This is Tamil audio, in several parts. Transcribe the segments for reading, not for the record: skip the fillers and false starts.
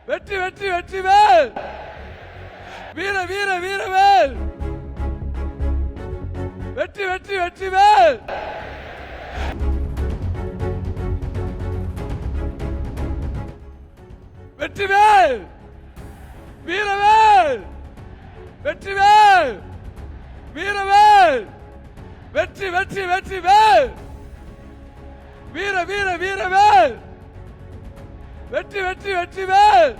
வெற்றி வெற்றி வெற்றி வேல். வீர வீர வீரவேல். வெற்றி வெற்றி வெற்றி வேல். வெற்றிவேல். வீரவேல். வெற்றிவேல். வீரவேல். வெற்றி வெற்றி வெற்றி வேல். வீர வீர வீரவேல். வெற்றி வெற்றி வெற்றி வேல்.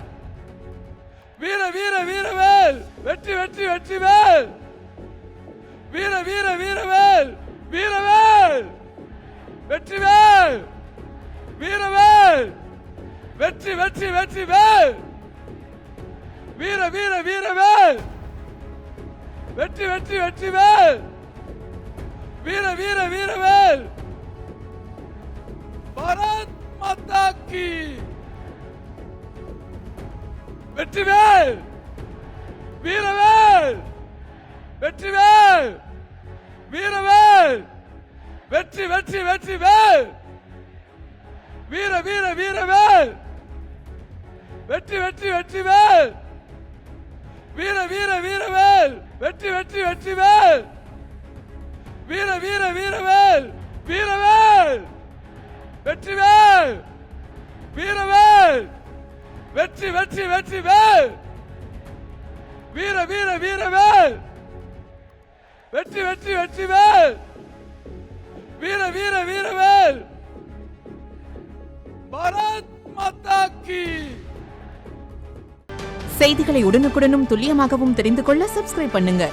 வீர வீர வீரவேல். வெற்றி வெற்றி வெற்றி வேல். வீர வீர வீரவேல். வீரவேல். வெற்றிவேல். வீரவேல். வெற்றி வெற்றி வெற்றி வேல். வீர வீர வீரவேல். வெற்றி வெற்றி வெற்றி வேல். வீர வீர வீரவேல். பாரத் மாதா கி. வெற்றிவேல். வீரவேல். வெற்றிவேல். வீரவேல். வெற்றி வெற்றி வெற்றி வேல். வீர வீர வீரவேல். வெற்றி வெற்றி வெற்றி வேல். வீர வீர வீரவேல். வெற்றி வெற்றி வெற்றி வேல். வீர வீர வீரவேல். வீரவேல். வெற்றிவேல். வீரவேல். வெற்றி வெற்றி வெற்றி வேல். வீர வீர வீரவேல். வெற்றி வெற்றி வெற்றி வேல். வீர வீர வீரவேல். பாரத் மாதா கி. செய்திகளை உடனுக்குடனும் துல்லியமாகவும் தெரிந்து கொள்ள சப்ஸ்கிரைப் பண்ணுங்க.